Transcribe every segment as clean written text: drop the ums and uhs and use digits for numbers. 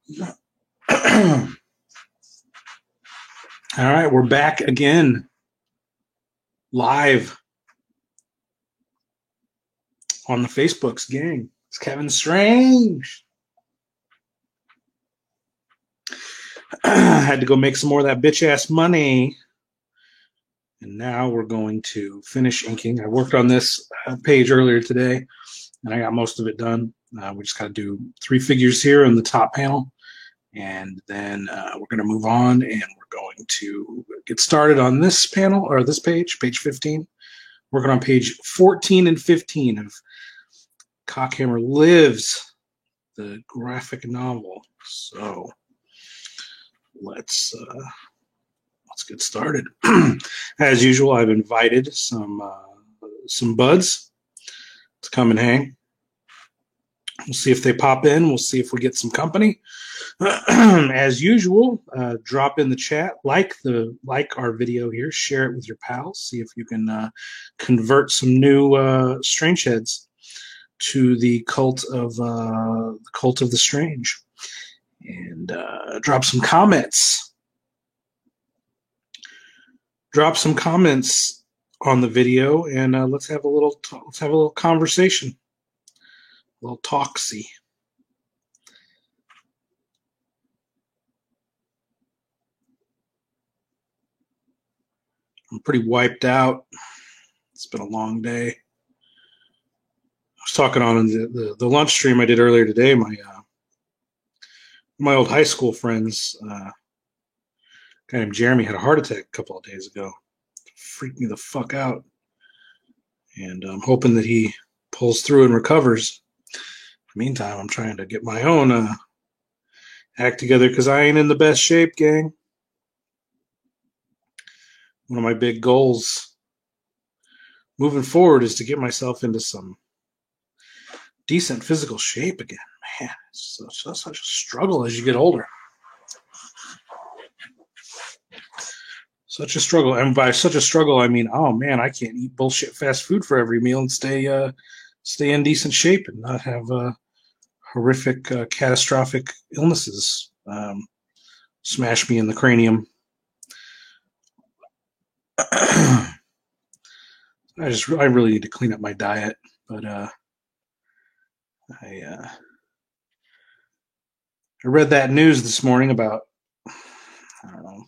All right, we're back again, live on the Facebooks, gang. It's Kevin Strange. Had to go make some more of that bitch ass money. And now we're going to finish inking. I worked on this page earlier today, and I got most of it done. We just got to do 3 figures here in the top panel. And then we're going to move on, and we're going to get started on this panel, or this page, page 15. Working on page 14 and 15 of Cockhammer Lives, the graphic novel. So let's get started. As usual, I've invited some buds to come and hang. We'll see if they pop in. We'll see if we get some company. As usual, drop in the chat, like our video here, share it with your pals. See if you can convert some new strange heads to the cult of the strange, and drop some comments. Drop some comments on the video, and let's have a little conversation, a little talksy. I'm pretty wiped out. It's been a long day. I was talking on the lunch stream I did earlier today. My old high school friends, a guy named Jeremy, had a heart attack a couple of days ago. Freaked me the fuck out. And I'm hoping that he pulls through and recovers. In the meantime, I'm trying to get my own act together because I ain't in the best shape, gang. One of my big goals moving forward is to get myself into some decent physical shape again. Man, it's such a struggle as you get older. Such a struggle. And by such a struggle, I mean, oh man, I can't eat bullshit fast food for every meal and stay in decent shape and not have horrific, catastrophic illnesses smash me in the cranium. I really need to clean up my diet, but I read that news this morning about, I don't know,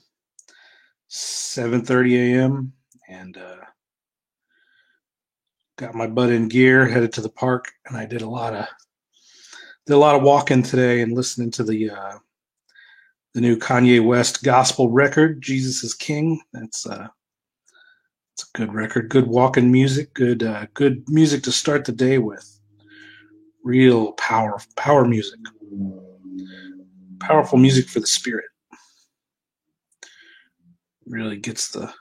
7:30 a.m. and got my butt in gear, headed to the park, and I did a lot of walking today and listening to the new Kanye West gospel record, Jesus is King. It's a good record, good walking music, good music to start the day with. Real power music. Powerful music for the spirit. Really gets the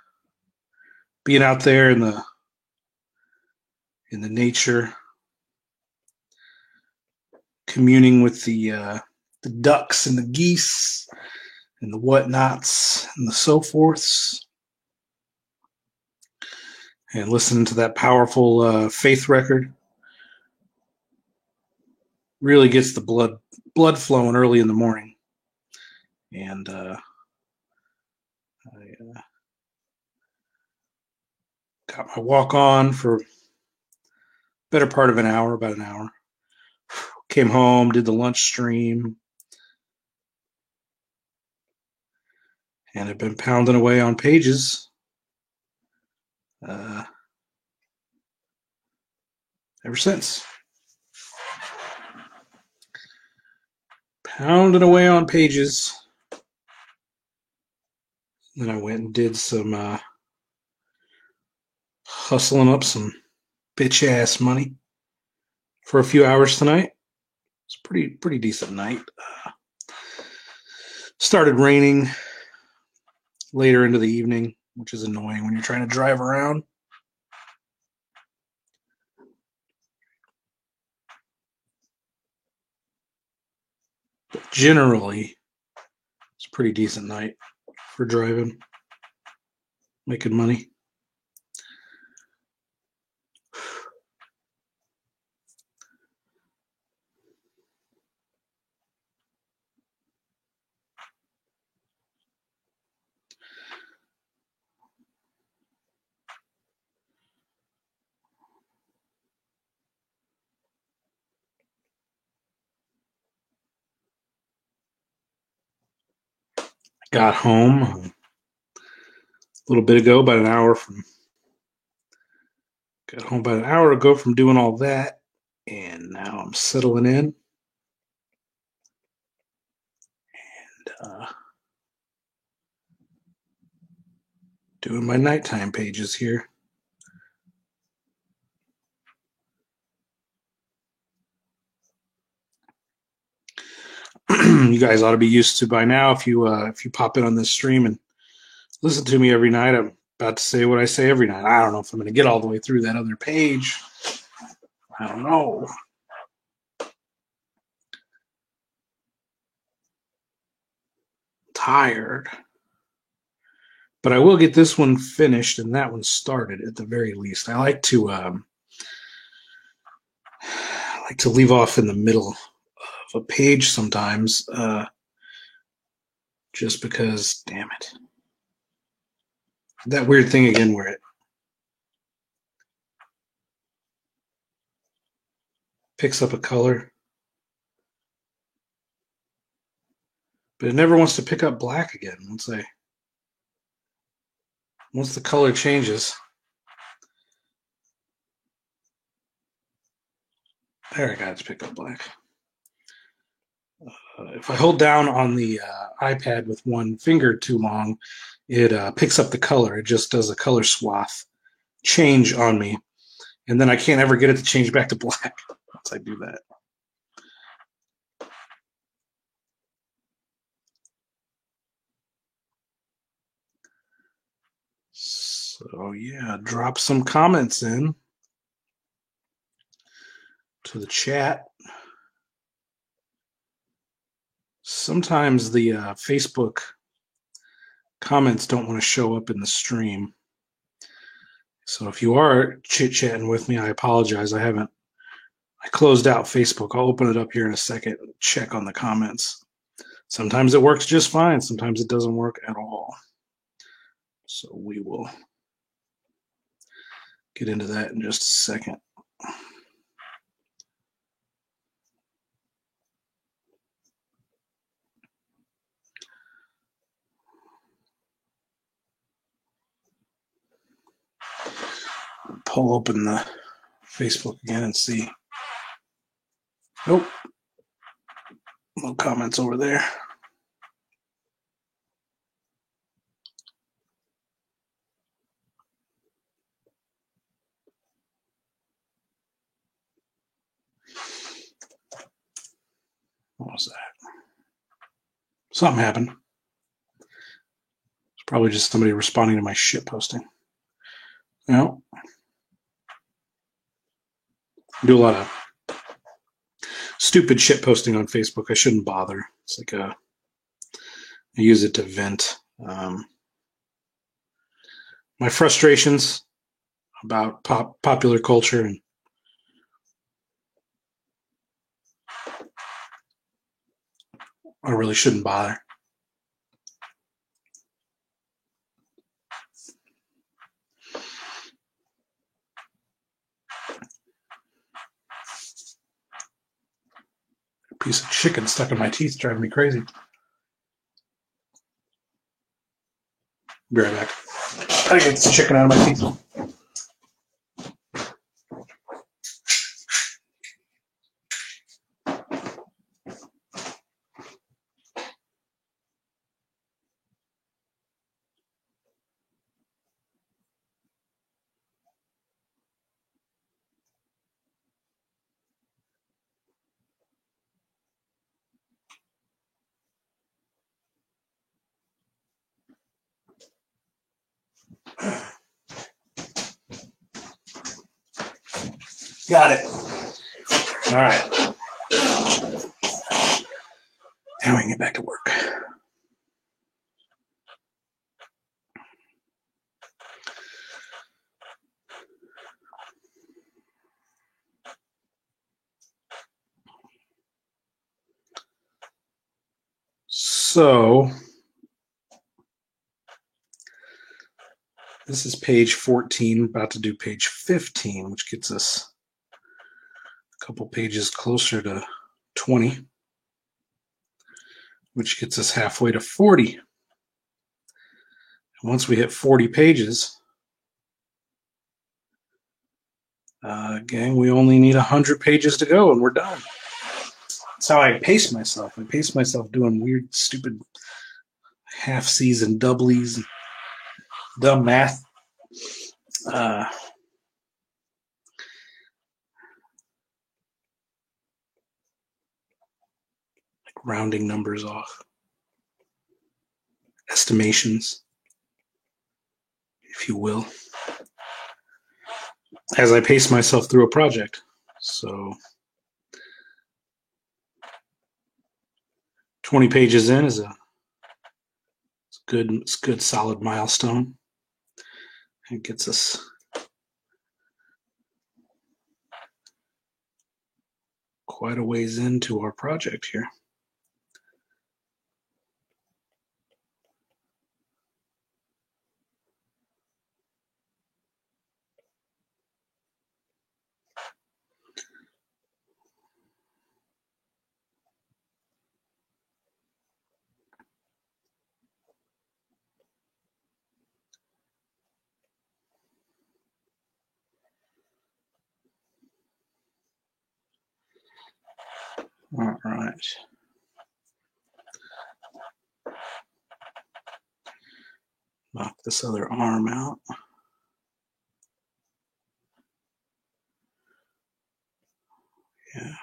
being out there in the nature, communing with the ducks and the geese and the whatnots and the so forths, and listening to that powerful faith record really gets the blood flowing early in the morning. And I got my walk on for better part of about an hour. Came home, did the lunch stream, and have been pounding away on pages ever since. Pounding away on pages. Then I went and did some hustling up some bitch ass money for a few hours tonight. It's a pretty decent night. Started raining later into the evening, which is annoying when you're trying to drive around. But generally, it's a pretty decent night for driving, making money. Got home a little bit ago, about an hour from. Got home about an hour ago from doing all that, and now I'm settling in. Doing my nighttime pages here. You guys ought to be used to by now if you pop in on this stream and listen to me every night. I'm about to say what I say every night. I don't know if I'm going to get all the way through that other page. I don't know. Tired. But I will get this one finished and that one started at the very least. I like to leave off in the middle of a page sometimes, just because, damn it. That weird thing again where it picks up a color, but it never wants to pick up black again once the color changes. There, I got it to pick up black. If I hold down on the iPad with one finger too long, it picks up the color. It just does a color swath change on me, and then I can't ever get it to change back to black once I do that. So yeah, drop some comments in to the chat. Sometimes the Facebook comments don't want to show up in the stream. So if you are chit-chatting with me, I apologize. I closed out Facebook. I'll open it up here in a second and check on the comments. Sometimes it works just fine. Sometimes it doesn't work at all. So we will get into that in just a second. Pull open the Facebook again and see. Nope. No comments over there. What was that? Something happened. It's probably just somebody responding to my shit posting. No. I do a lot of stupid shit posting on Facebook. I shouldn't bother. It's like I use it to vent my frustrations about popular culture, and I really shouldn't bother. A piece of chicken stuck in my teeth driving me crazy. Be right back. I get this chicken out of my teeth. Got it. All right. Now we can get back to work. So this is page 14, about to do page 15, which gets us a couple pages closer to 20, which gets us halfway to 40. Once we hit 40 pages, gang, we only need 100 pages to go and we're done. That's how I pace myself. I pace myself doing weird, stupid half-C's and doublies, dumb math. Like rounding numbers off. Estimations, if you will, as I pace myself through a project. So 20 pages in is a good solid milestone. It gets us quite a ways into our project here. All right. Knock this other arm out. Yeah.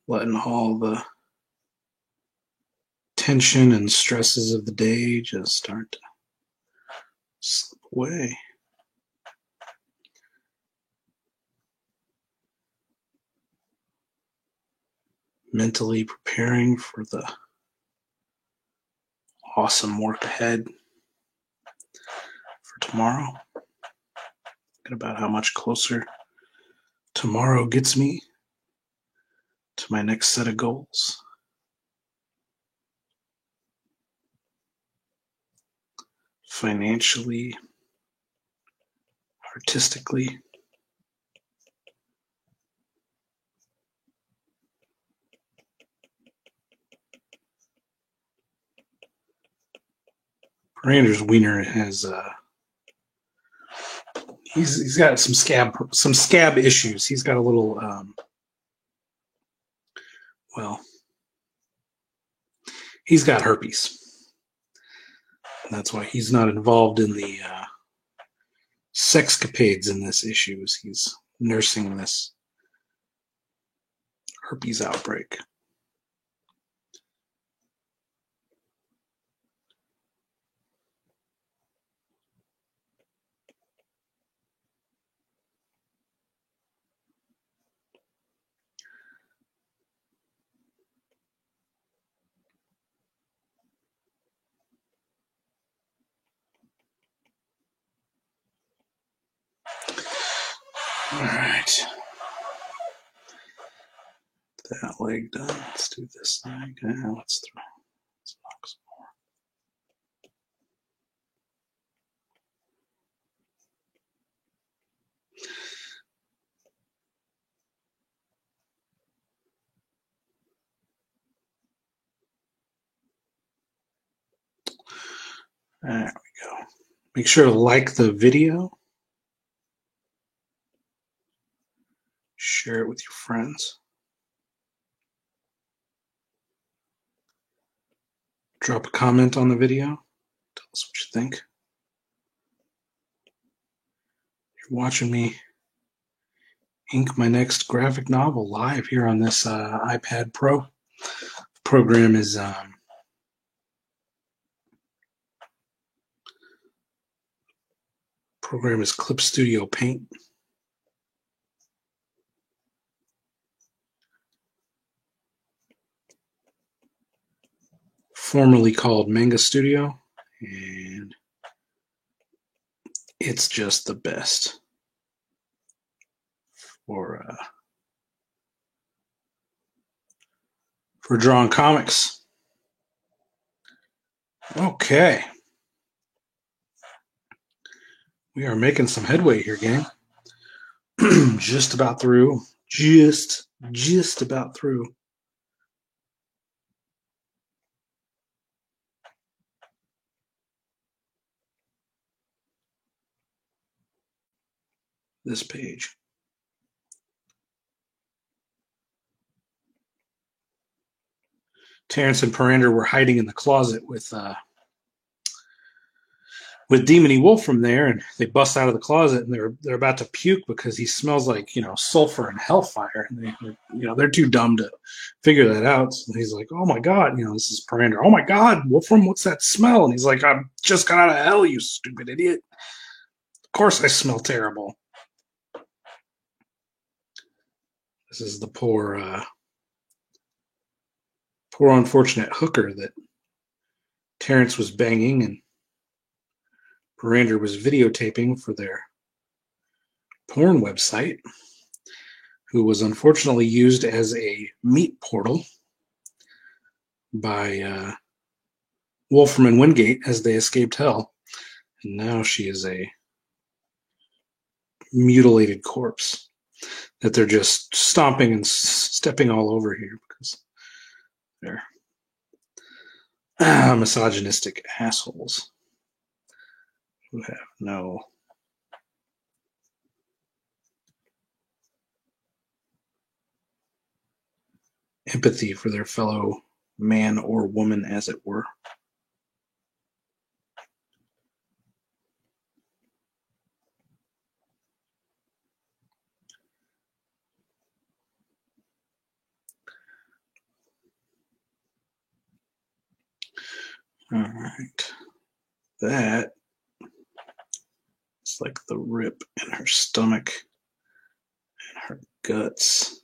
Letting all the tension and stresses of the day just start to slip away. Mentally preparing for the awesome work ahead for tomorrow. Thinking about how much closer tomorrow gets me to my next set of goals. Financially, artistically. Anders Wiener has he's got some scab issues. He's got a little he's got herpes. And that's why he's not involved in the sexcapades in this issue. He's nursing this herpes outbreak. All right. That leg done. Let's do this leg. Let's knock some more. There we go. Make sure to like the video. Share it with your friends. Drop a comment on the video. Tell us what you think. You're watching me ink my next graphic novel live here on this iPad Pro. The program is Clip Studio Paint. Formerly called Manga Studio, and it's just the best for drawing comics. Okay. We are making some headway here, gang. Just about through. Just about through. this page. Terrence and Parander were hiding in the closet with Demony Wolfram there, and they bust out of the closet and they're about to puke because he smells like sulfur and hellfire, and they're too dumb to figure that out. So he's like, "Oh my god, this is Parander. Oh my god, Wolfram, what's that smell?" And he's like, "I just got out of hell, you stupid idiot. Of course I smell terrible." This is the poor unfortunate hooker that Terrence was banging and Parander was videotaping for their porn website, who was unfortunately used as a meat portal by Wolfram and Wingate as they escaped hell. And now she is a mutilated corpse that they're just stomping and stepping all over here because they're misogynistic assholes who have no empathy for their fellow man or woman, as it were. All right. That is like the rip in her stomach and her guts.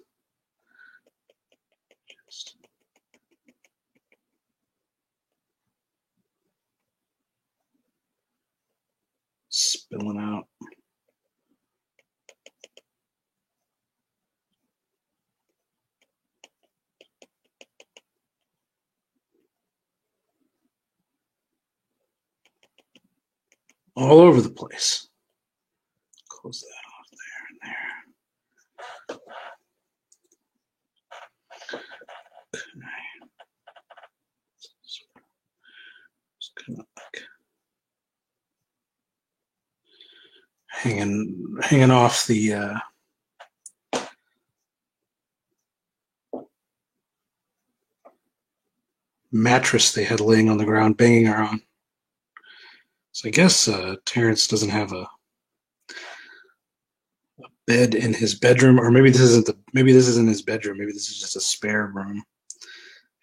Just spilling out. All over the place. Close that off there and there. Okay. Just kind of like hanging off the mattress they had laying on the ground, banging her on. So I guess Terrence doesn't have a bed in his bedroom, or maybe this isn't his bedroom. Maybe this is just a spare room,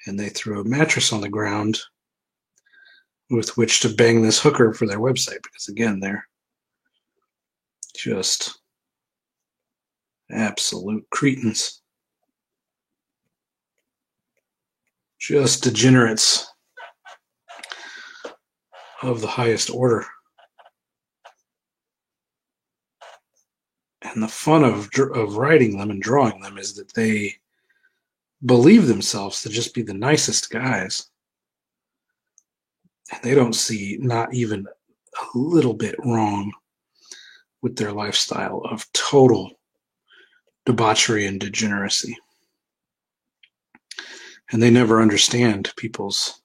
and they threw a mattress on the ground with which to bang this hooker for their website, because again, they're just absolute cretins, just degenerates of the highest order. And the fun of writing them and drawing them is that they believe themselves to just be the nicest guys. And they don't see not even a little bit wrong with their lifestyle of total debauchery and degeneracy. And they never understand people's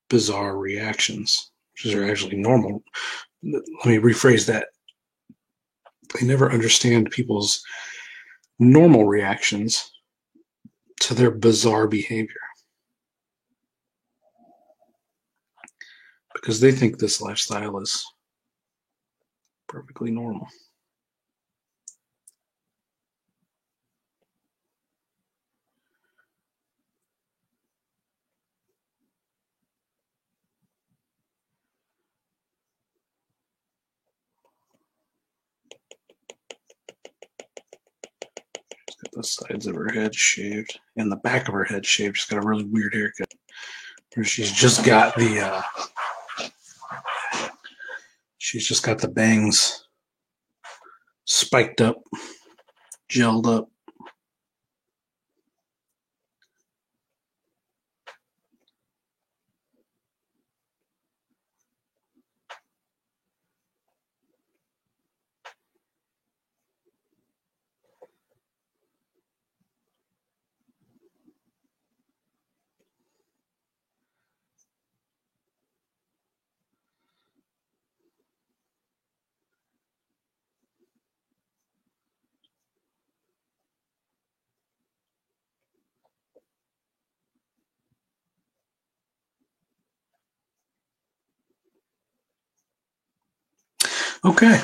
bizarre reactions, which are actually normal. Let me rephrase that. They never understand people's normal reactions to their bizarre behavior, because they think this lifestyle is perfectly normal. She's got the sides of her head shaved and the back of her head shaved. She's got a really weird haircut where she's just got the bangs spiked up, gelled up. Okay.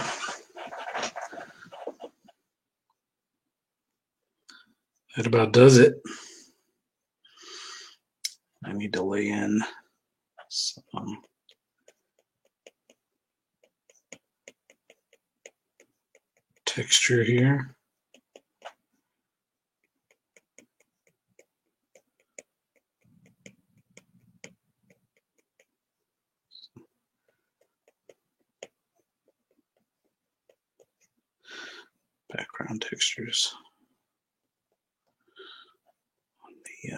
That about does it. I need to lay in some texture here. Background textures on the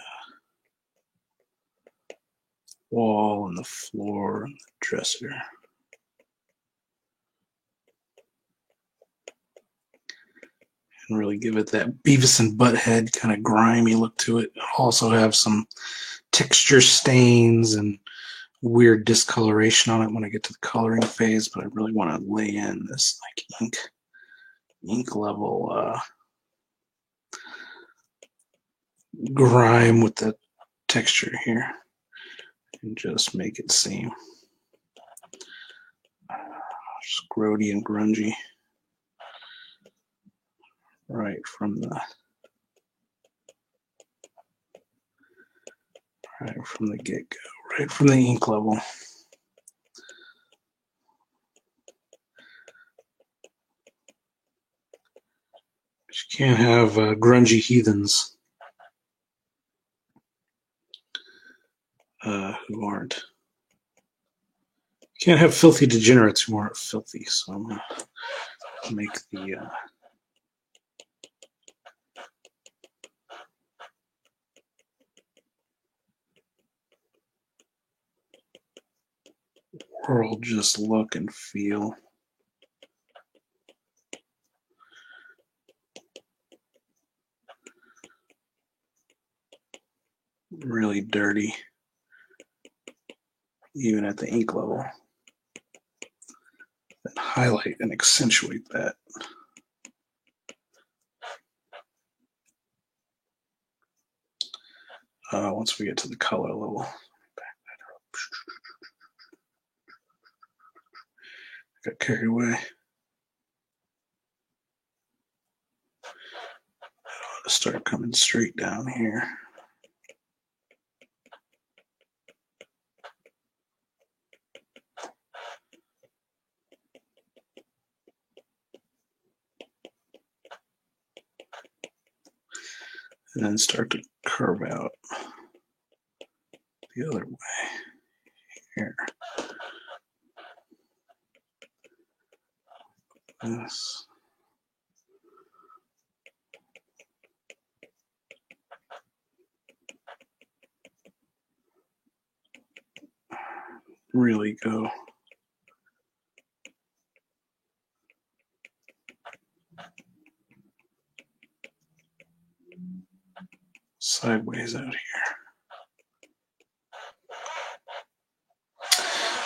wall and the floor and the dresser. And really give it that Beavis and Butthead kind of grimy look to it. Also have some texture stains and weird discoloration on it when I get to the coloring phase, but I really want to lay in this like ink level grime with the texture here and just make it seem grody and grungy right from the get-go, right from the ink level. But you can't have grungy heathens who aren't. You can't have filthy degenerates who aren't filthy. So I'm going to make the world just look and feel really dirty, even at the ink level. And highlight and accentuate that. Once we get to the color level. Back that up. Got carried away. I ought to start coming straight down here. And then start to curve out the other way here. This. Really go sideways out here.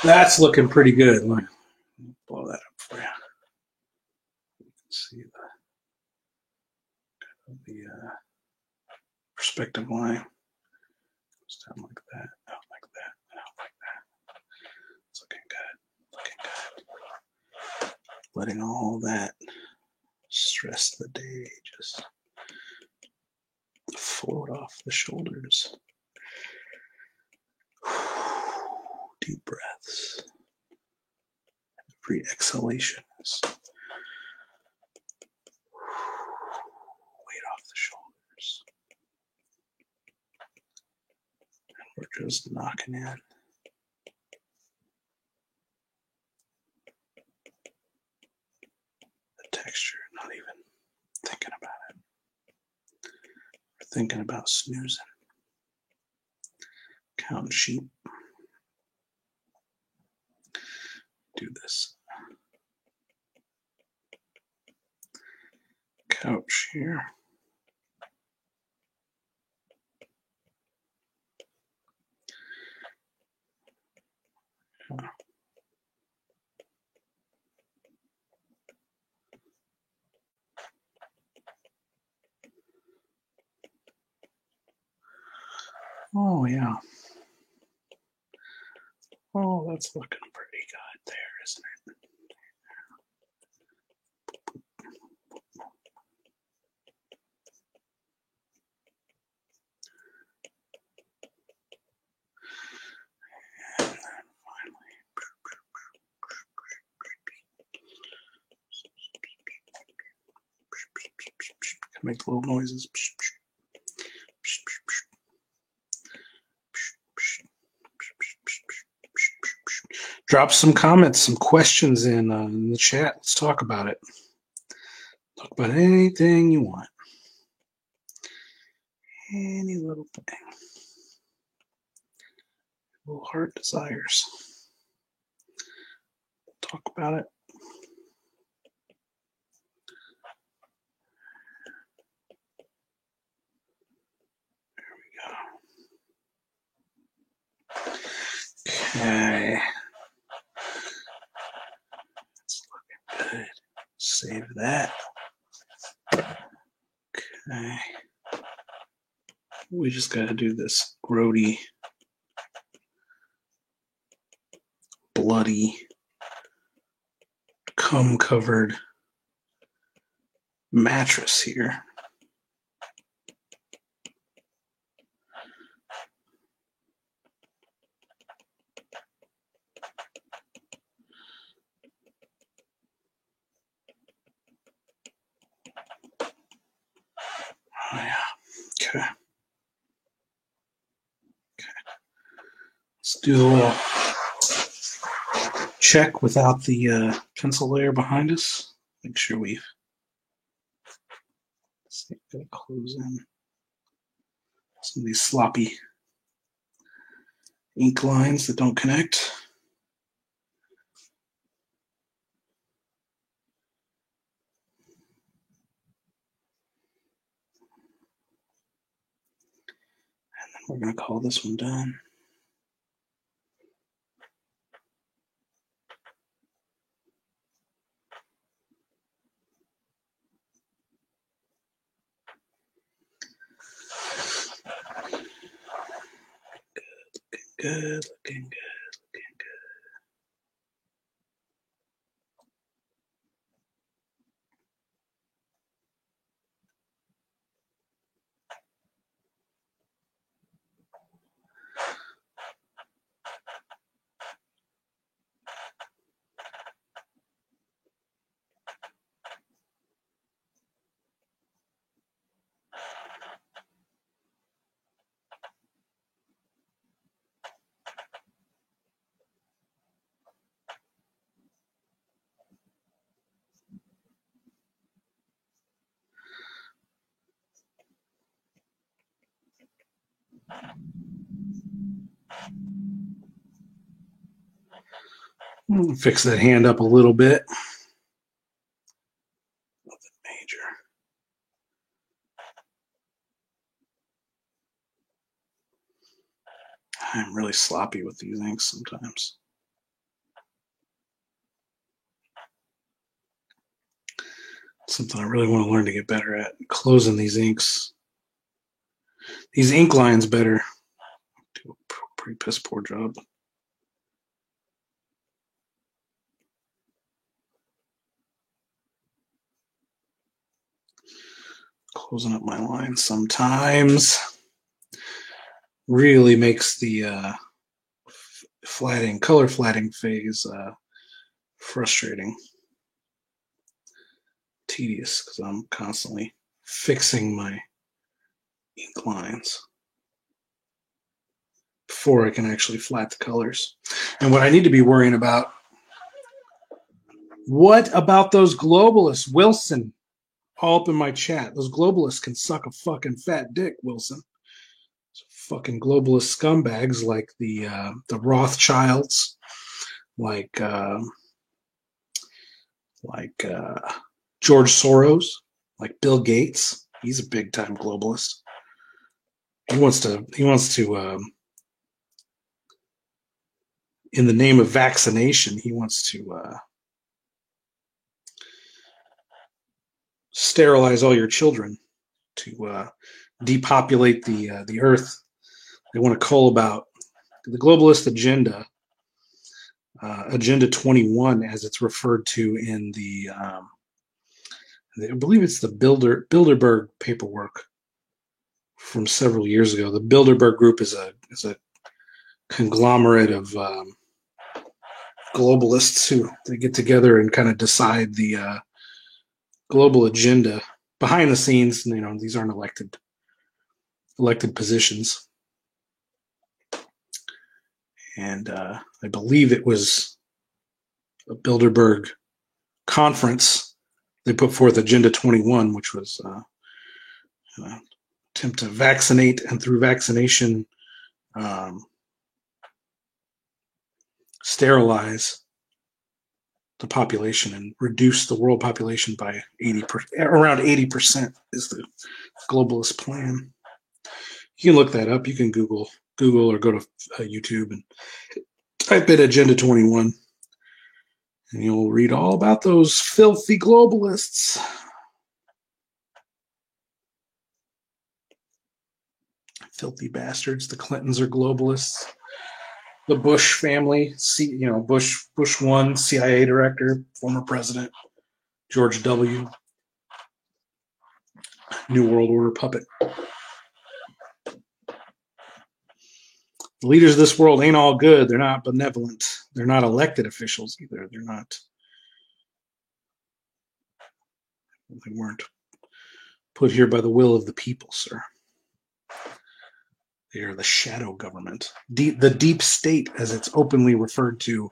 That's looking pretty good. Let me blow that up for you. You can see the perspective line goes down like that, out like that, out like that. It's looking good. Looking good. Letting all that stress of the day just float off the shoulders. Deep breaths. Every exhalation is weight off the shoulders. And we're just knocking in the texture, not even thinking about it. We're thinking about snoozing. Counting sheep. Do this couch here. Oh yeah. Oh, that's looking pretty good there, isn't it? Make the little noises. Drop some comments, some questions in the chat. Let's talk about it. Talk about anything you want. Any little thing. Little heart desires. Talk about it. Okay. It's looking good. Save that. Okay. We just got to do this grody, bloody, cum-covered mattress here. Oh, yeah. Okay. Let's do a little check without the pencil layer behind us. Make sure we've got to close in some of these sloppy ink lines that don't connect. And then we're going to call this one done. Good, looking good. Fix that hand up a little bit. Nothing major. I'm really sloppy with these inks sometimes. Something I really want to learn to get better at, closing these inks. These ink lines better. Do a pretty piss poor job. Closing up my lines sometimes really makes the color flatting phase frustrating, tedious, because I'm constantly fixing my ink lines before I can actually flat the colors. And what I need to be worrying about, what about those globalists, Wilson? All up in my chat. Those globalists can suck a fucking fat dick, Wilson. Fucking globalist scumbags like the Rothschilds, like George Soros, like Bill Gates. He's a big time globalist. He wants to in the name of vaccination, he wants to sterilize all your children to depopulate the earth. They want to call about the globalist agenda, Agenda 21, as it's referred to in the, I believe it's the Bilderberg paperwork from several years ago. The Bilderberg Group is a conglomerate of globalists who they get together and kind of decide the global agenda behind the scenes. These aren't elected positions. And I believe it was a Bilderberg conference. They put forth Agenda 21, which was an attempt to vaccinate, and through vaccination, sterilize the population and reduce the world population by around 80% is the globalist plan. You can look that up. You can Google or go to YouTube and type in Agenda 21, and you'll read all about those filthy globalists. Filthy bastards. The Clintons are globalists. The Bush family, Bush 1, CIA director, former president, George W., New World Order puppet. The leaders of this world ain't all good. They're not benevolent. They're not elected officials either. They weren't put here by the will of the people, sir. They are the shadow government, the deep state, as it's openly referred to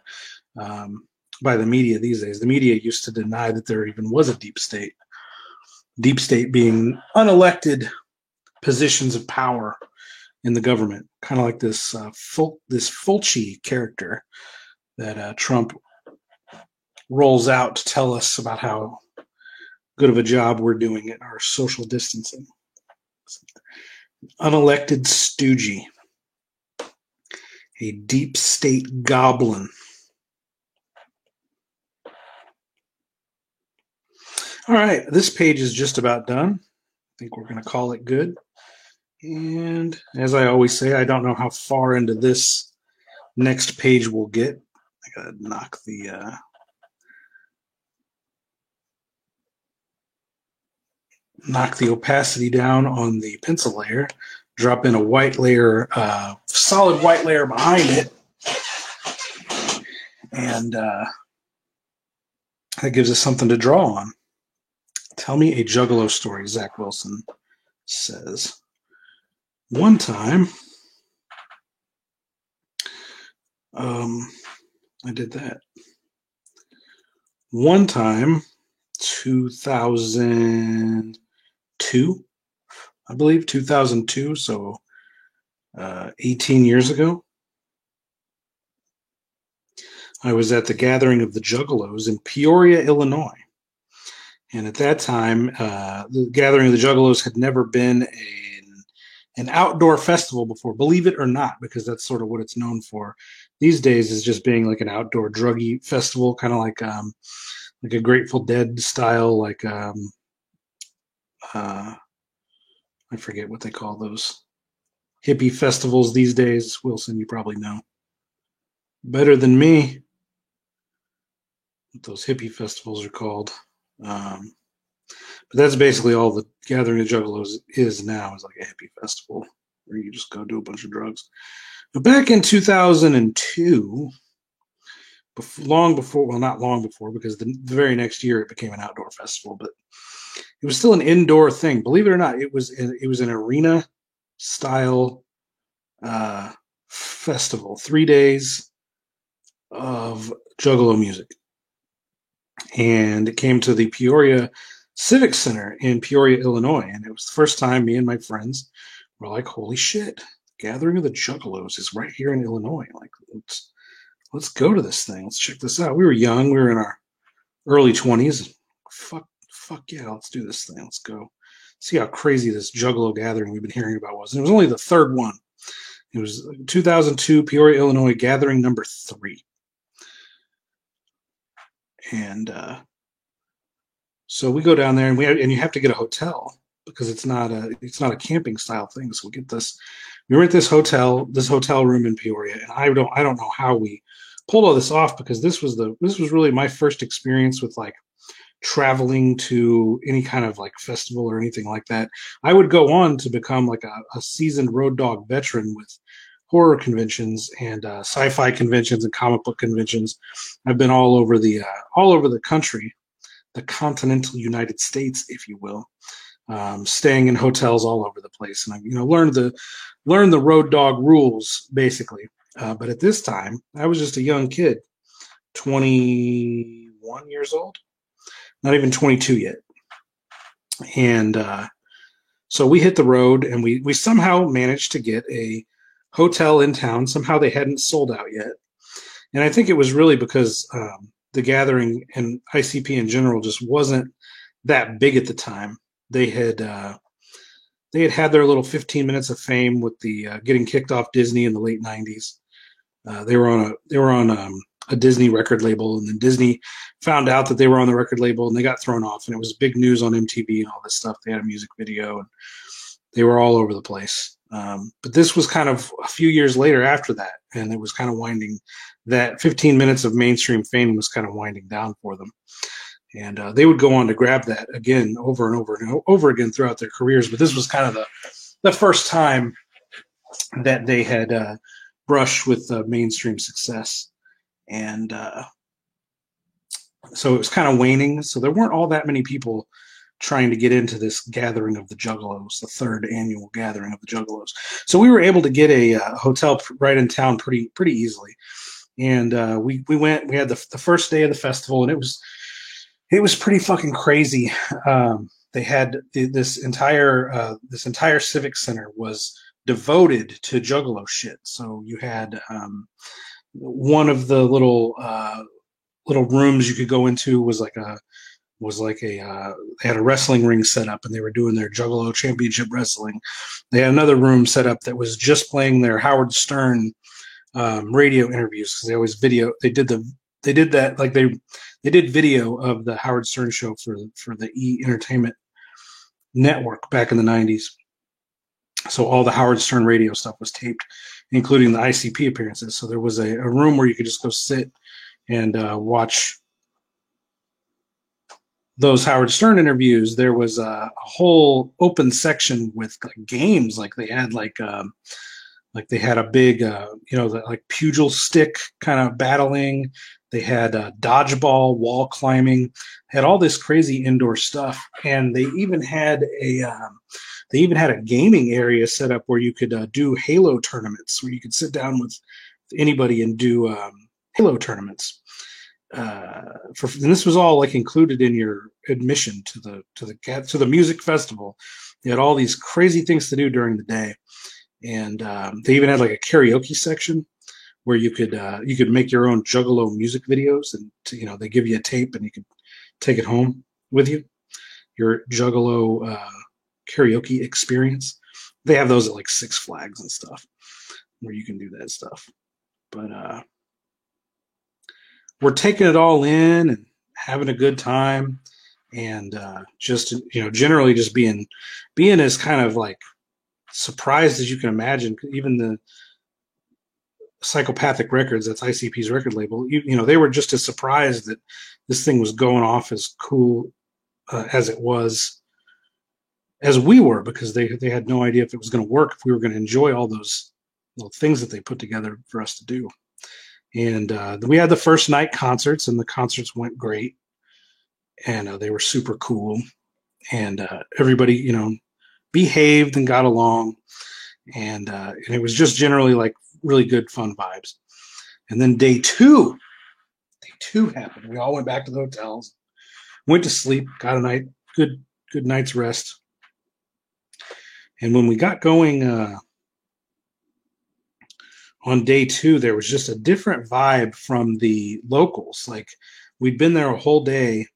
by the media these days. The media used to deny that there even was a deep state. Deep state being unelected positions of power in the government, kind of like this Fulci character that Trump rolls out to tell us about how good of a job we're doing at our social distancing. Unelected stoogie, a deep state goblin. All right, this page is just about done. I think we're going to call it good. And as I always say, I don't know how far into this next page we'll get. I got to knock the opacity down on the pencil layer, drop in a white layer, solid white layer behind it, and that gives us something to draw on. Tell me a Juggalo story, Zach Wilson says. One time, I did that. One time, 2002, I believe, 2002, so 18 years ago. I was at the gathering of the Juggalos in Peoria, Illinois. And at that time, the gathering of the Juggalos had never been an outdoor festival before, believe it or not, because that's sort of what it's known for these days, is just being like an outdoor druggy festival, kind of like a Grateful Dead style, like I forget what they call those hippie festivals these days. Wilson, you probably know better than me what those hippie festivals are called. But that's basically all the Gathering of Juggalos is now, is like a hippie festival where you just go do a bunch of drugs. But back in 2002, long before, well, not long before, because the very next year it became an outdoor festival, but it was still an indoor thing. Believe it or not, it was an arena style festival, 3 days of Juggalo music. And it came to the Peoria Civic Center in Peoria, Illinois. And it was the first time me and my friends were like, holy shit, the Gathering of the Juggalos is right here in Illinois. Like, let's go to this thing. Let's check this out. We were young. We were in our early 20s. Fuck yeah, let's do this thing. Let's go see how crazy this Juggalo gathering we've been hearing about was. And it was only the third one. It was 2002 Peoria, Illinois, gathering number 3. And so we go down there, and you have to get a hotel because it's not a camping style thing. So we get this. We rent this hotel room in Peoria, and I don't know how we pulled all this off, because this was really my first experience with like traveling to any kind of like festival or anything like that. I would go on to become like a seasoned road dog veteran with horror conventions and sci-fi conventions and comic book conventions. I've been all over the country, the continental United States, if you will. staying in hotels all over the place, and I, learned the road dog rules basically. But at this time, I was just a young kid, 21 years old, not even 22 yet, and so we hit the road, and we somehow managed to get a hotel in town. Somehow they hadn't sold out yet, and I think it was really because the gathering and ICP in general just wasn't that big at the time. They had had their little 15 minutes of fame with the getting kicked off Disney in the late 90s. They were on a Disney record label, and then Disney found out that they were on the record label, and they got thrown off, and it was big news on MTV and all this stuff. They had a music video, and they were all over the place. But this was kind of a few years later after that, and it was kind of winding. That 15 minutes of mainstream fame was kind of winding down for them. And they would go on to grab that again over and over and over again throughout their careers. But this was kind of the first time that they had brushed with mainstream success. And so it was kind of waning. So there weren't all that many people trying to get into this gathering of the Juggalos, the third annual gathering of the Juggalos. So we were able to get a hotel right in town pretty easily. And we went. We had the first day of the festival, and it was pretty fucking crazy. They had this entire civic center was devoted to Juggalo shit. So you had one of the little rooms you could go into was like a they had a wrestling ring set up, and they were doing their Juggalo Championship Wrestling. They had another room set up that was just playing their Howard Stern radio interviews, because they always video. They did that, like they did video of the Howard Stern show for the E Entertainment Network back in the 90s. So all the Howard Stern radio stuff was taped, including the ICP appearances. So there was a room where you could just go sit and watch those Howard Stern interviews. There was a whole open section with games, like they had they had a big like pugil stick kind of battling. They had dodgeball, wall climbing, had all this crazy indoor stuff, and they even had a gaming area set up where you could do Halo tournaments, where you could sit down with anybody and do Halo tournaments. And this was all like included in your admission to the music festival. They had all these crazy things to do during the day, and they even had like a karaoke section where you could make your own Juggalo music videos, and they give you a tape and you could take it home with you. Your Juggalo karaoke experience. They have those at like Six Flags and stuff, where you can do that stuff. But we're taking it all in and having a good time, and just generally just being as kind of like surprised as you can imagine. Even the Psychopathic Records, that's ICP's record label, they were just as surprised that this thing was going off as cool as it was, as we were, because they had no idea if it was going to work, if we were going to enjoy all those little things that they put together for us to do. And we had the first night concerts, and the concerts went great, and they were super cool, and everybody behaved and got along, and it was just generally like really good fun vibes. And then day two happened. We all went back to the hotels, went to sleep, got a good night's rest. And when we got going on day two, there was just a different vibe from the locals. Like, we'd been there a whole day,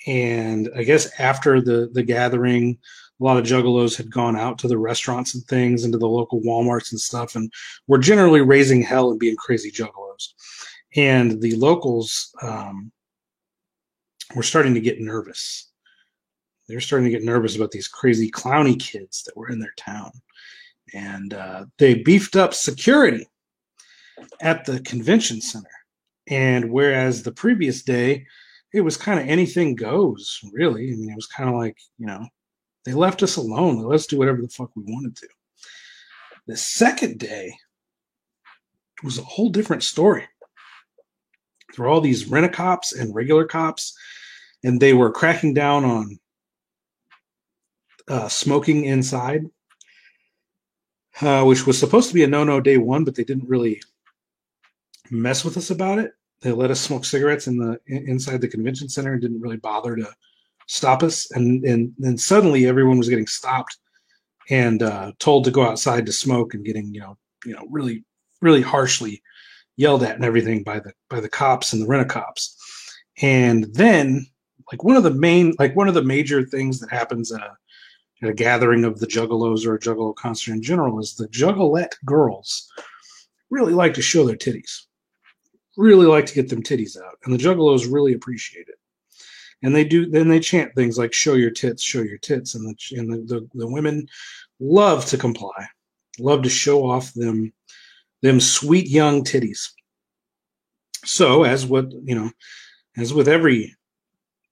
and I guess after the gathering, a lot of Juggalos had gone out to the restaurants and things, into the local Walmarts and stuff, and were generally raising hell and being crazy Juggalos. And the locals were starting to get nervous. They were starting to get nervous about these crazy clowny kids that were in their town. And they beefed up security at the convention center. And whereas the previous day, it was kind of anything goes, really. I mean, it was kind of like, they left us alone. Let's do whatever the fuck we wanted to. The second day was a whole different story. There were all these rent-a-cops and regular cops, and they were cracking down on smoking inside, which was supposed to be a no-no day one, but they didn't really mess with us about it. They let us smoke cigarettes inside the convention center and didn't really bother to stop us. And then suddenly everyone was getting stopped and told to go outside to smoke and getting really really harshly yelled at and everything by the cops and the rent-a-cops. And then one of the major things that happens at a gathering of the Juggalos or a Juggalo concert in general is the Juggalette girls really like to show their titties, really like to get them titties out, and the Juggalos really appreciate it. And they do. Then they chant things like "Show your tits, and the women love to comply, love to show off them sweet young titties. So as with every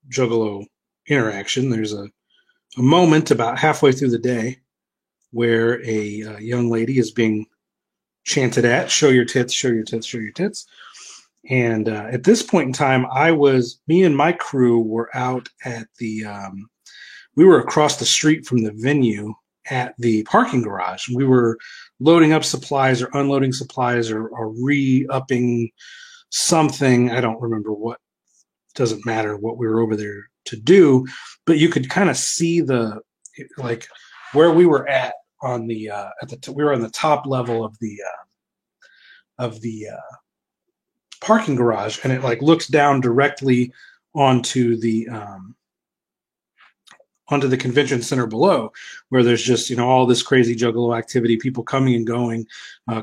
Juggalo interaction, there's a moment about halfway through the day where a young lady is being chanted at, "Show your tits, show your tits, show your tits." And at this point in time, me and my crew were out at we were across the street from the venue at the parking garage. We were loading up supplies or unloading supplies or re-upping something. I don't remember what. Doesn't matter what we were over there to do, but you could kind of see where we were at on the we were on the top level of the parking garage, and it looks down directly onto the convention center below, where there's just all this crazy Juggalo activity, people coming and going,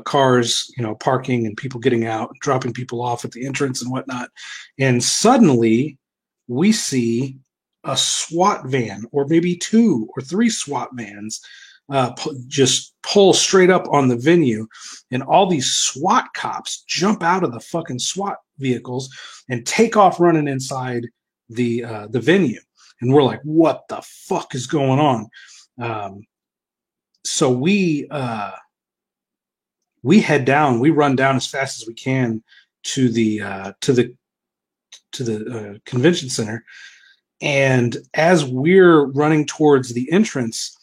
cars parking, and people getting out, dropping people off at the entrance and whatnot. And suddenly we see a SWAT van, or maybe 2 or 3 SWAT vans, just pull straight up on the venue, and all these SWAT cops jump out of the fucking SWAT vehicles and take off running inside the venue. And we're like, what the fuck is going on? So we head down, we run down as fast as we can to the convention center. And as we're running towards the entrance,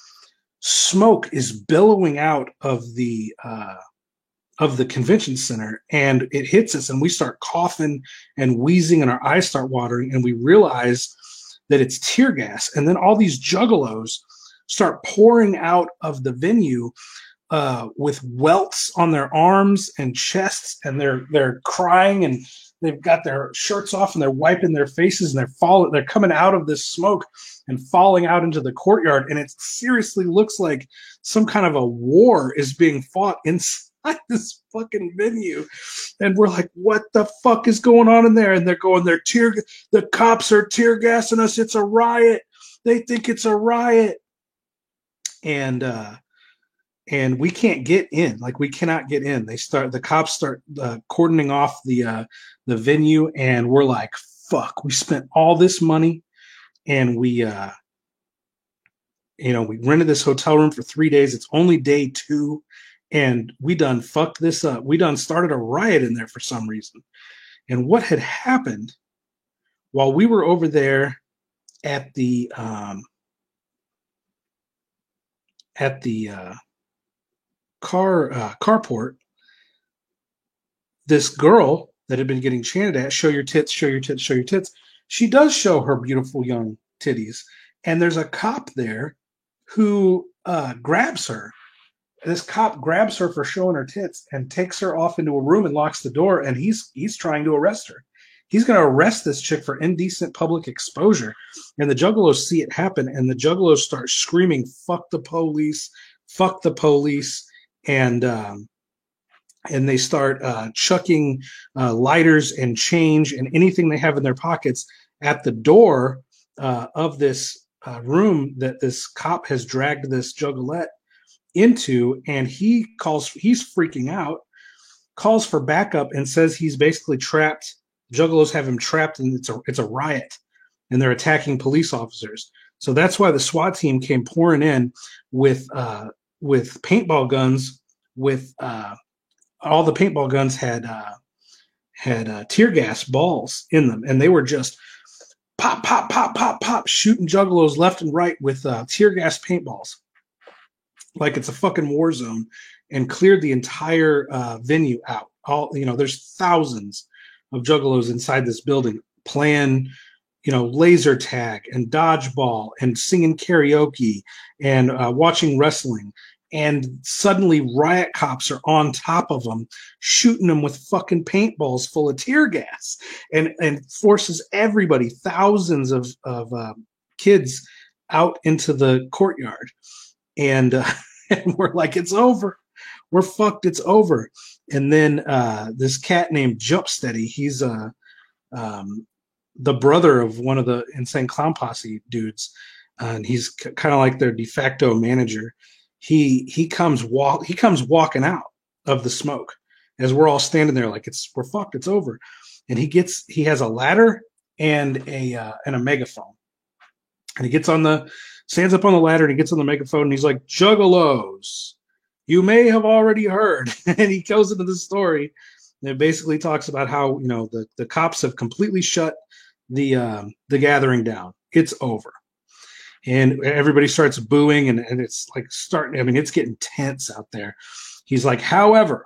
smoke is billowing out of the convention center, and it hits us, and we start coughing and wheezing, and our eyes start watering, and we realize that it's tear gas. And then all these Juggalos start pouring out of the venue with welts on their arms and chests, and they're crying, and they've got their shirts off, and they're wiping their faces, and they're coming out of this smoke and falling out into the courtyard. And it seriously looks like some kind of a war is being fought inside this fucking venue. And we're like, what the fuck is going on in there? And they're going, the cops are tear gassing us. It's a riot. They think it's a riot. And we can't get in. We cannot get in. The cops start cordoning off the venue, and we're like, fuck, we spent all this money, and we rented this hotel room for 3 days. It's only day 2. And we done fucked this up. We done started a riot in there for some reason. And what had happened while we were over there at the carport, this girl that had been getting chanted at, "Show your tits, show your tits, show your tits," she does show her beautiful young titties. And there's a cop there who grabs her. This cop grabs her for showing her tits and takes her off into a room and locks the door, and he's trying to arrest her. He's going to arrest this chick for indecent public exposure. And the Juggalos see it happen, and the Juggalos start screaming, "Fuck the police, fuck the police," and they start chucking lighters and change and anything they have in their pockets at the door of this room that this cop has dragged this Juggalette into. And he's freaking out, calls for backup, and says he's basically trapped. Juggalos have him trapped, and it's a riot, and they're attacking police officers. So that's why the SWAT team came pouring in with paintball guns. With all the paintball guns had tear gas balls in them, and they were just pop, pop, pop, pop, pop, shooting juggalos left and right with tear gas paintballs, like it's a fucking war zone, and cleared the entire venue out. There's thousands of juggalos inside this building playing, laser tag and dodgeball and singing karaoke and watching wrestling. And suddenly riot cops are on top of them, shooting them with fucking paintballs full of tear gas, and forces everybody, thousands of kids, out into the courtyard. And, and we're like, it's over. We're fucked. It's over. And then this cat named Jump Steady, he's the brother of one of the Insane Clown Posse dudes, and he's kind of like their de facto manager. He comes walking out of the smoke as we're all standing there like we're fucked, it's over. And he has a ladder and a megaphone, and he stands up on the ladder and he gets on the megaphone and he's like, "Juggalos, you may have already heard," and he goes into the story and it basically talks about how the cops have completely shut the gathering down. It's over. And everybody starts booing, and it's like it's getting tense out there. He's like, however,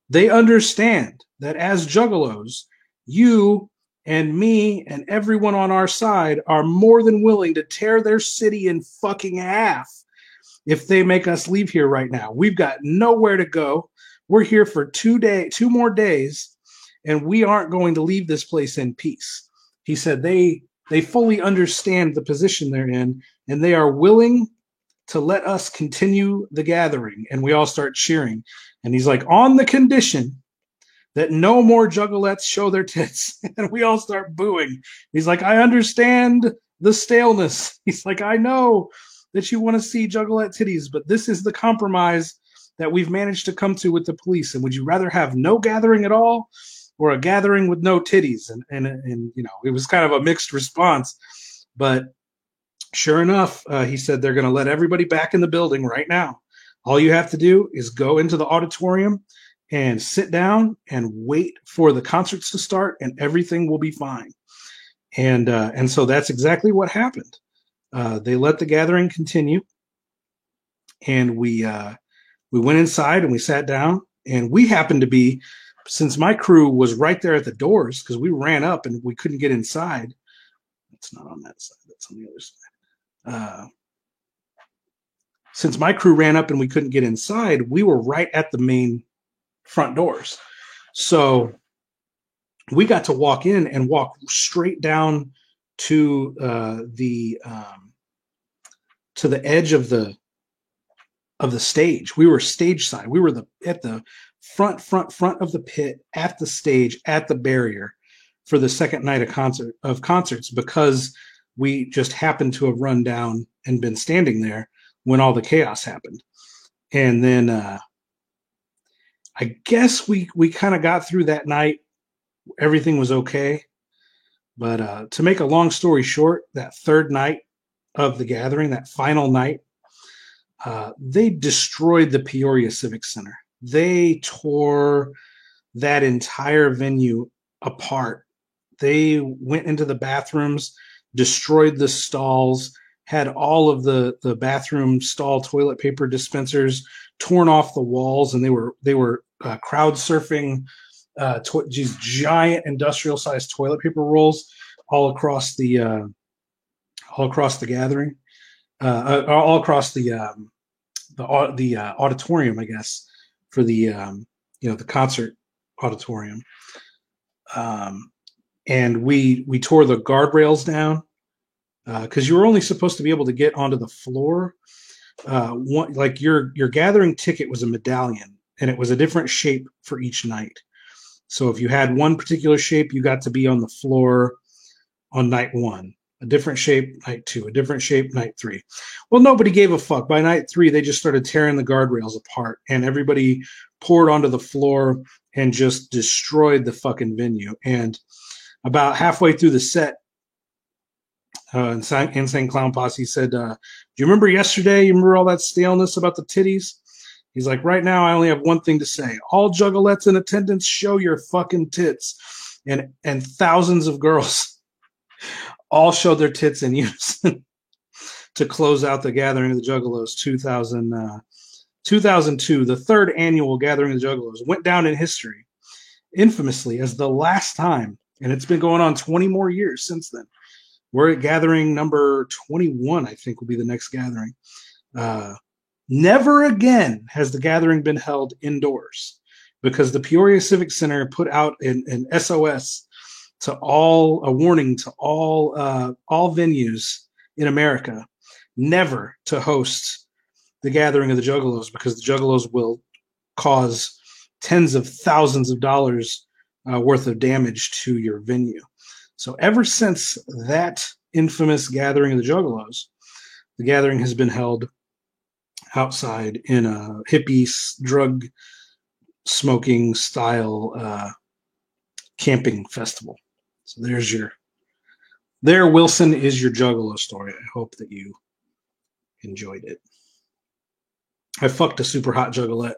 they understand that as juggalos, you and me and everyone on our side are more than willing to tear their city in fucking half if they make us leave here right now. We've got nowhere to go. We're here for 2 more days, and we aren't going to leave this place in peace. He said they fully understand the position they're in, and they are willing to let us continue the gathering. And we all start cheering. And he's like, on the condition that no more juggalettes show their tits. And we all start booing. He's like, I understand the staleness. He's like, I know that you want to see juggalette titties, but this is the compromise that we've managed to come to with the police. And would you rather have no gathering at all, or a gathering with no titties? And it was kind of a mixed response. But sure enough, he said they're going to let everybody back in the building right now. All you have to do is go into the auditorium and sit down and wait for the concerts to start, and everything will be fine. And so that's exactly what happened. They let the gathering continue, and we went inside and we sat down, and we happened to be, since my crew was right there at the doors, because we ran up and we couldn't get inside. It's not on that side. That's on the other side. Since my crew ran up and we couldn't get inside, we were right at the main front doors. So we got to walk in and walk straight down to the edge of the stage. We were stage side. We were at the front of the pit, at the stage, at the barrier for the second night of concerts, because we just happened to have run down and been standing there when all the chaos happened. And then I guess we kind of got through that night. Everything was okay. But to make a long story short, that third night of the gathering, that final night, they destroyed the Peoria Civic Center. They tore that entire venue apart. They went into the bathrooms, destroyed the stalls, had all of the bathroom stall toilet paper dispensers torn off the walls, and they were crowd surfing these giant industrial sized toilet paper rolls all across the gathering, all across the auditorium, I guess, for the concert auditorium. And we tore the guardrails down, because you were only supposed to be able to get onto the floor. Your gathering ticket was a medallion, and it was a different shape for each night. So if you had one particular shape, you got to be on the floor on night one. A different shape night two, a different shape night three. Well, nobody gave a fuck. By night three, they just started tearing the guardrails apart, and everybody poured onto the floor and just destroyed the fucking venue. And about halfway through the set, Insane Clown Posse said, do you remember yesterday? You remember all that staleness about the titties? He's like, right now, I only have one thing to say. All juggalettes in attendance, show your fucking tits. And thousands of girls all showed their tits in unison to close out the Gathering of the Juggalos 2002. The third annual Gathering of the Juggalos went down in history infamously as the last time, and it's been going on 20 more years since then. We're at gathering number 21, I think will be the next gathering. Never again has the gathering been held indoors because the Peoria Civic Center put out an SOS to all, a warning to all venues in America, never to host the Gathering of the Juggalos because the Juggalos will cause tens of thousands of dollars worth of damage to your venue. So ever since that infamous Gathering of the Juggalos, the gathering has been held outside in a hippie drug smoking style camping festival. So there, Wilson, is your Juggalo story. I hope that you enjoyed it. I fucked a super hot juggalette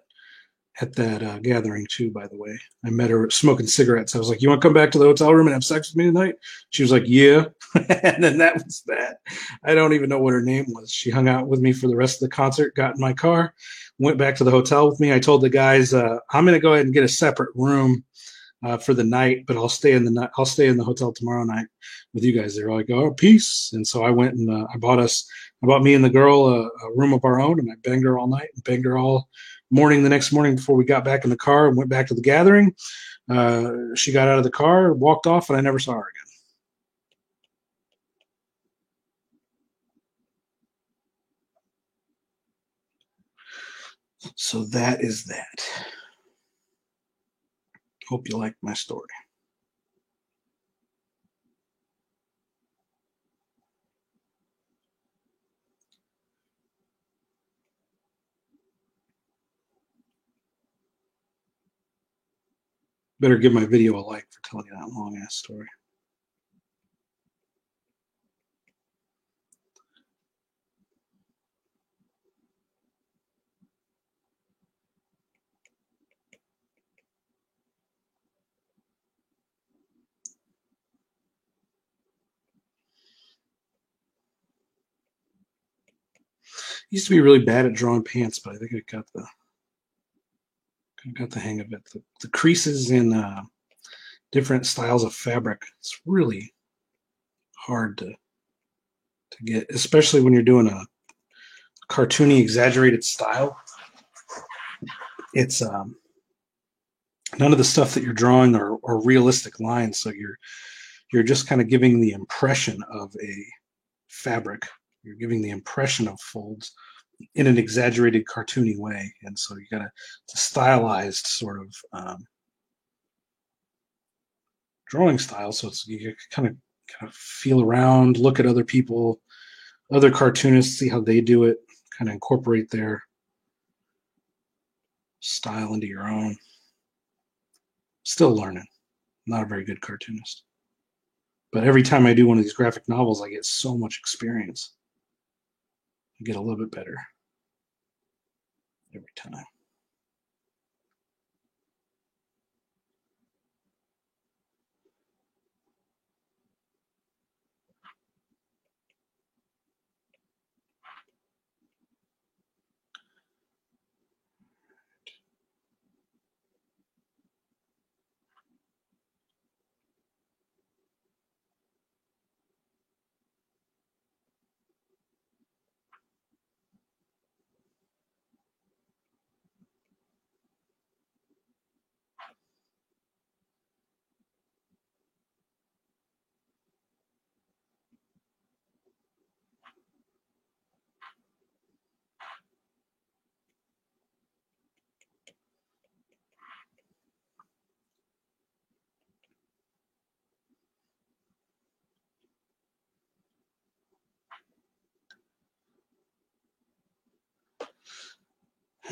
at that gathering too, by the way. I met her smoking cigarettes. I was like, you want to come back to the hotel room and have sex with me tonight? She was like, yeah. And then that was that. I don't even know what her name was. She hung out with me for the rest of the concert, got in my car, went back to the hotel with me. I told the guys, I'm going to go ahead and get a separate room for the night, but I'll stay in the hotel tomorrow night with you guys. They're like, oh, peace. And so I went and I bought me and the girl a room of our own, and I banged her all night and banged her all morning the next morning before we got back in the car and went back to the gathering. She got out of the car, walked off, and I never saw her again. So that is that. Hope you liked my story. Better give my video a like for telling you that long ass story. Used to be really bad at drawing pants, but I think I got the hang of it. The creases in different styles of fabric, it's really hard to get, especially when you're doing a cartoony, exaggerated style. It's none of the stuff that you're drawing are realistic lines, so you're just kind of giving the impression of a fabric. You're giving the impression of folds in an exaggerated, cartoony way, and so you got it's a stylized sort of drawing style. So it's you kind of feel around, look at other people, other cartoonists, see how they do it, kind of incorporate their style into your own. Still learning. Not a very good cartoonist. But every time I do one of these graphic novels, I get so much experience. I get a little bit better every time.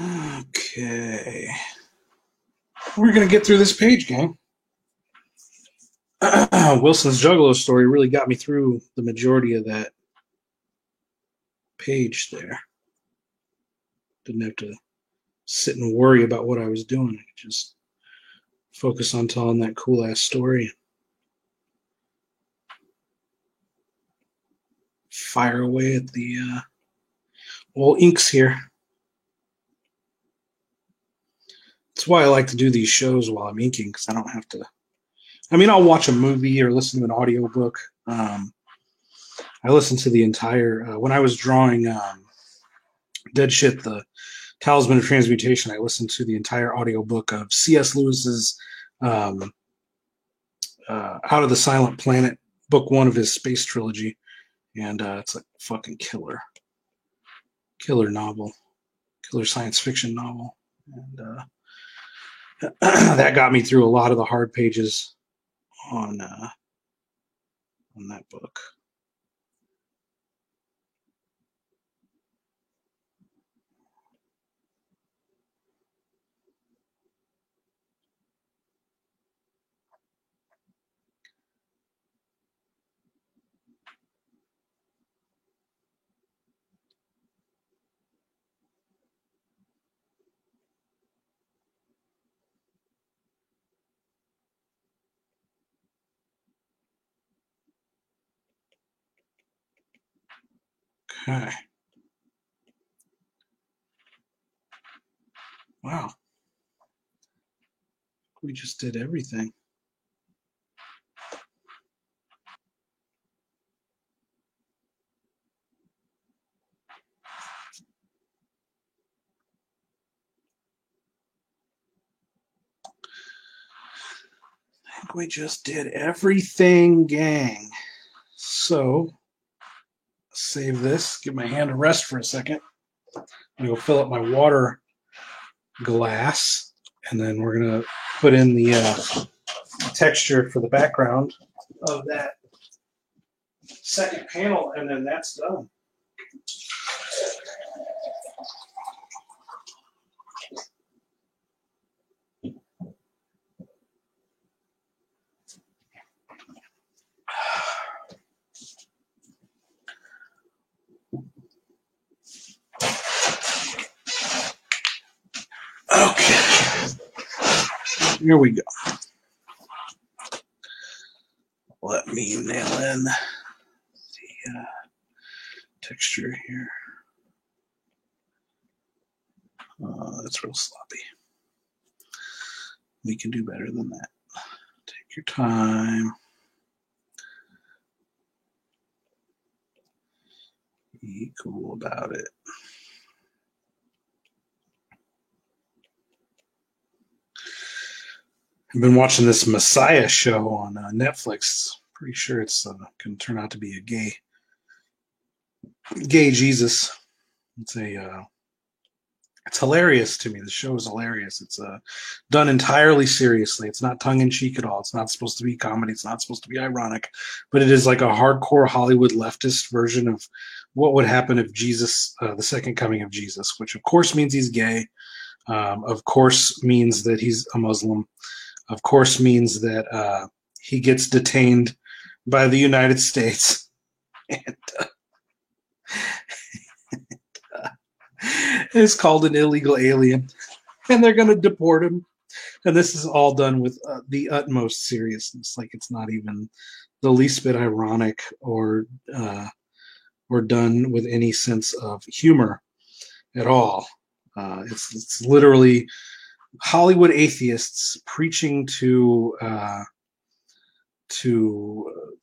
Okay. We're going to get through this page, gang. Wilson's Juggalo story really got me through the majority of that page there. Didn't have to sit and worry about what I was doing. I could just focus on telling that cool ass story. fire away at the old inks here. That's why I like to do these shows while I'm inking, because I don't have to. I mean, I'll watch a movie or listen to an audiobook. I listened to the entire, when I was drawing Dead Shit, the Talisman of Transmutation, I listened to the entire audiobook of C.S. Lewis's Out of the Silent Planet, book 1 of his space trilogy. And it's a fucking killer novel, killer science fiction novel. And that got me through a lot of the hard pages on that book. Okay. Wow. We just did everything. I think we just did everything, gang. So, save this, give my hand a rest for a second. I'm going to fill up my water glass, and then we're going to put in the texture for the background of that second panel, and then that's done. Okay, here we go. Let me nail in the texture here. That's real sloppy. We can do better than that. Take your time. Be cool about it. I've been watching this Messiah show on Netflix. Pretty sure it's going to turn out to be a gay Jesus. It's hilarious to me. The show is hilarious. It's done entirely seriously. It's not tongue in cheek at all. It's not supposed to be comedy. It's not supposed to be ironic, but it is like a hardcore Hollywood leftist version of what would happen if Jesus, the second coming of Jesus, which of course means he's gay, of course means that he's a Muslim, of course means that he gets detained by the United States and is called an illegal alien, and they're going to deport him. And this is all done with the utmost seriousness. Like, it's not even the least bit ironic or done with any sense of humor at all. It's literally Hollywood atheists preaching to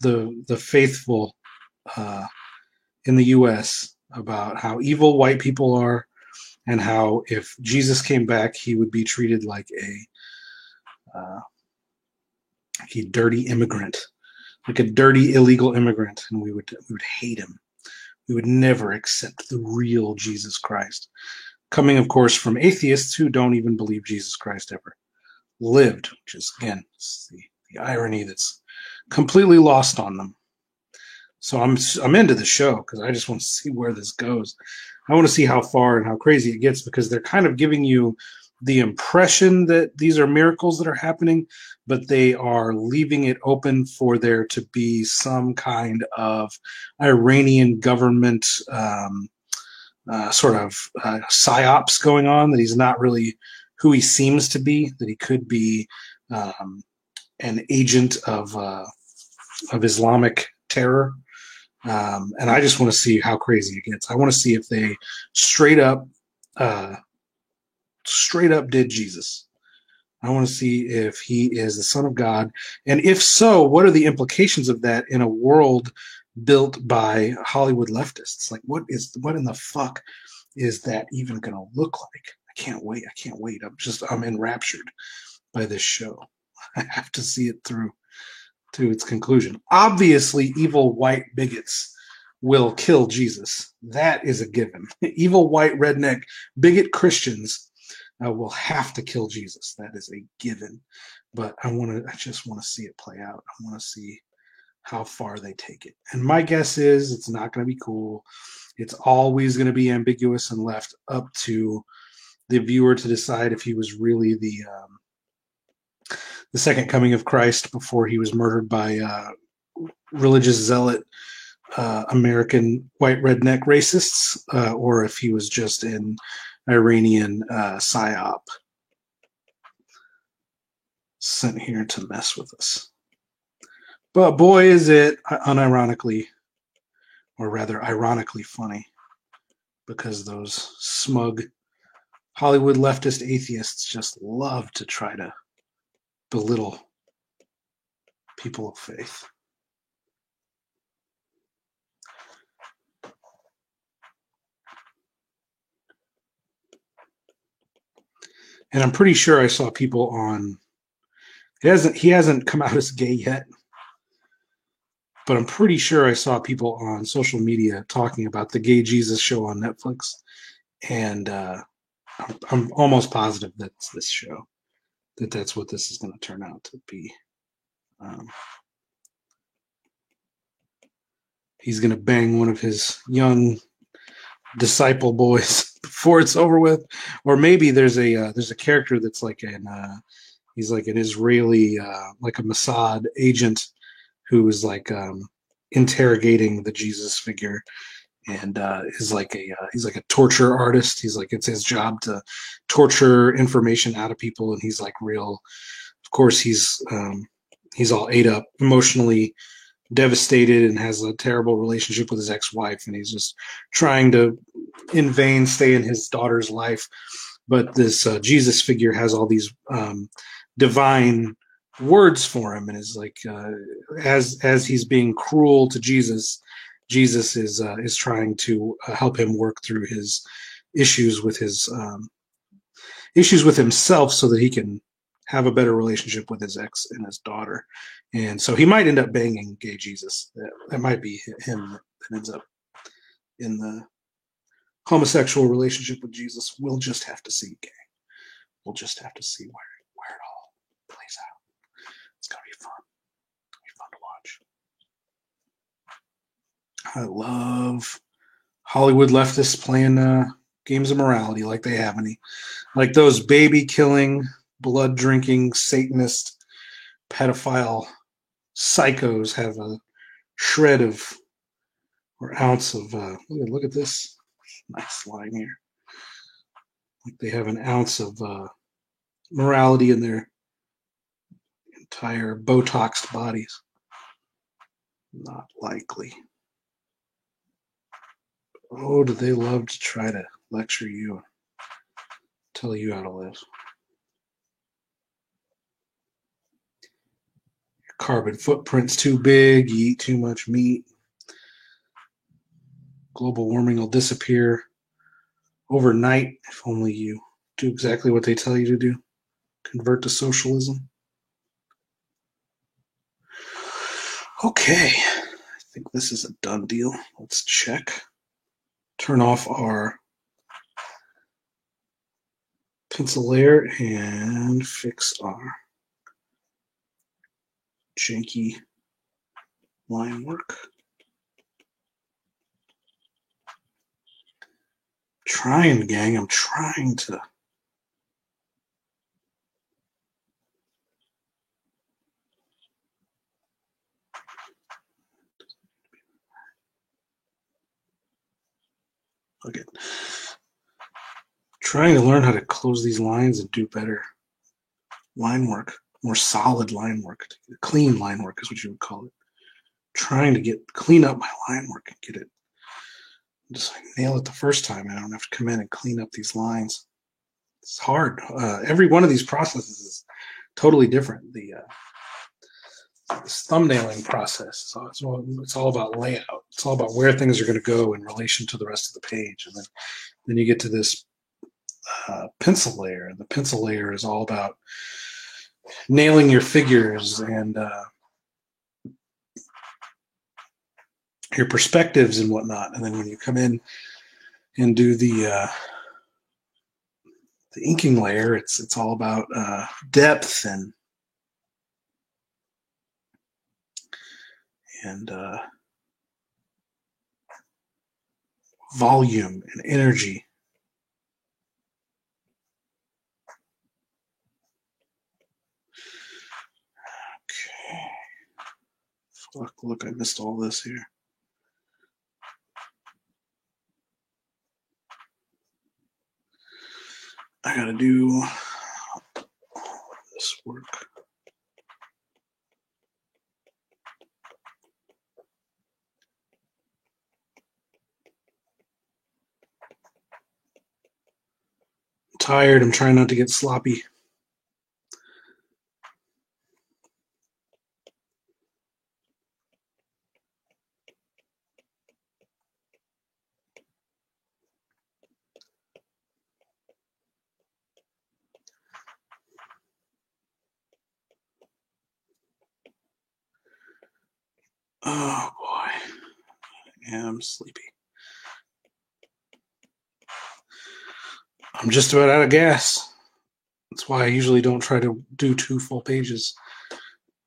the faithful in the U.S. about how evil white people are, and how if Jesus came back, he would be treated like a dirty immigrant, like a dirty illegal immigrant, and we would hate him. We would never accept the real Jesus Christ. Coming, of course, from atheists who don't even believe Jesus Christ ever lived, which is, again, the irony that's completely lost on them. So I'm into the show because I just want to see where this goes. I want to see how far and how crazy it gets, because they're kind of giving you the impression that these are miracles that are happening, but they are leaving it open for there to be some kind of Iranian government sort of psyops going on, that he's not really who he seems to be, that he could be an agent of Islamic terror, And I just want to see how crazy it gets. I want to see if they straight up, uh, straight up did Jesus. I want to see if he is the Son of God, and if so, what are the implications of that in a world built by Hollywood leftists? Like, what in the fuck is that even going to look like? I can't wait. I can't wait. I'm enraptured by this show. I have to see it through to its conclusion. Obviously, evil white bigots will kill Jesus. That is a given. Evil white redneck bigot Christians will have to kill Jesus. That is a given. But I just want to see it play out. I want to see how far they take it. And my guess is it's not going to be cool. It's always going to be ambiguous and left up to the viewer to decide if he was really the second coming of Christ before he was murdered by religious zealot American white redneck racists, or if he was just an Iranian psyop sent here to mess with us. But boy, is it unironically, or rather ironically funny, because those smug Hollywood leftist atheists just love to try to belittle people of faith. And I'm pretty sure I saw people on. He hasn't come out as gay yet, but I'm pretty sure I saw people on social media talking about the Gay Jesus show on Netflix, and I'm almost positive that's this show. That's what this is going to turn out to be. He's going to bang one of his young disciple boys before it's over with, or maybe there's a character that's like he's like an Israeli like a Mossad agent who is like interrogating the Jesus figure, and is like he's like a torture artist. He's like, it's his job to torture information out of people, and he's like real. Of course, he's all ate up, emotionally devastated, and has a terrible relationship with his ex-wife, and he's just trying to in vain stay in his daughter's life. But this Jesus figure has all these divine words for him, and is like as he's being cruel to Jesus, Jesus is trying to help him work through his issues with himself, so that he can have a better relationship with his ex and his daughter. And so he might end up banging gay Jesus. That might be him that ends up in the homosexual relationship with Jesus. We'll just have to see, gang. We'll just have to see where it all plays out. It's gonna be fun. It'll be fun to watch. I love Hollywood leftists playing games of morality like they have any. Like those baby killing, blood drinking, Satanist, pedophile psychos have a shred of or ounce of look at this nice line here. Like they have an ounce of morality in their entire Botoxed bodies. Not likely. Oh, do they love to try to lecture you, tell you how to live. Your carbon footprint's too big, you eat too much meat. Global warming will disappear overnight if only you do exactly what they tell you to do. Convert to socialism. Okay, I think this is a done deal. Let's check. Turn off our pencil layer and fix our janky line work. Trying, gang. I'm trying to. Okay. Trying to learn how to close these lines and do better line work, more solid line work, clean line work is what you would call it. trying to clean up my line work and get it, just like nail it the first time. I don't have to come in and clean up these lines. It's hard. Every one of these processes is totally different. This thumbnailing process, it's all about layout. It's all about where things are going to go in relation to the rest of the page. And then you get to this pencil layer. And the pencil layer is all about nailing your figures and your perspectives and whatnot. And then when you come in and do the inking layer, it's all about depth and volume and energy. Okay. Fuck, look, I missed all this here. I gotta do this work. I'm tired. I'm trying not to get sloppy. Oh boy, I'm sleepy. I'm just about out of gas. That's why I usually don't try to do 2 full pages.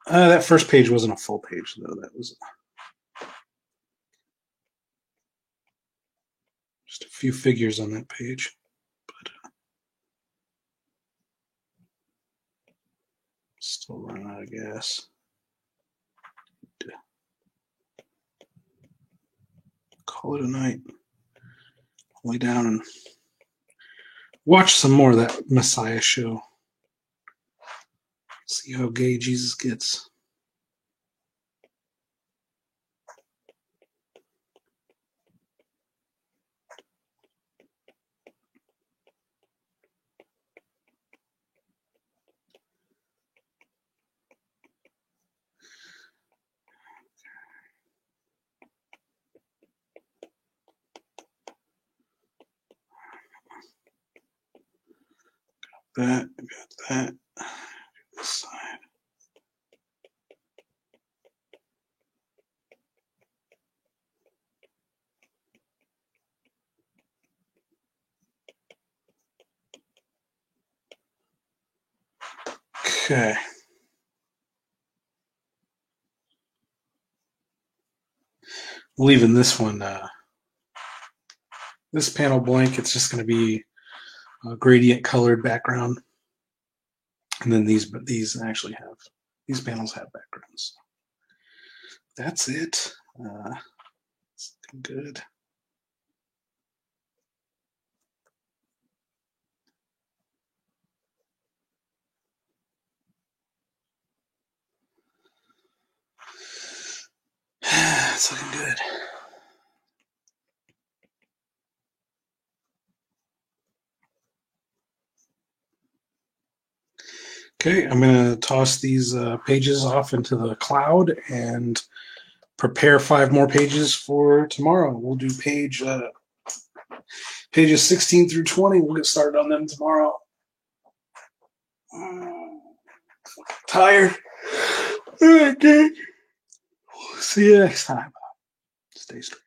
That first page wasn't a full page, though. That was just a few figures on that page. But still running out of gas. Call it a night. Lay down and watch some more of that Messiah show. See how gay Jesus gets. Got that. This side. Okay. Leaving this one, this panel blank. It's just going to be a gradient colored background. And then these actually have, these panels have backgrounds. That's it. It's looking good. It's looking good. Okay, I'm going to toss these pages off into the cloud and prepare 5 more pages for tomorrow. We'll do pages 16 through 20. We'll get started on them tomorrow. Tired. Okay. See you next time. Stay straight.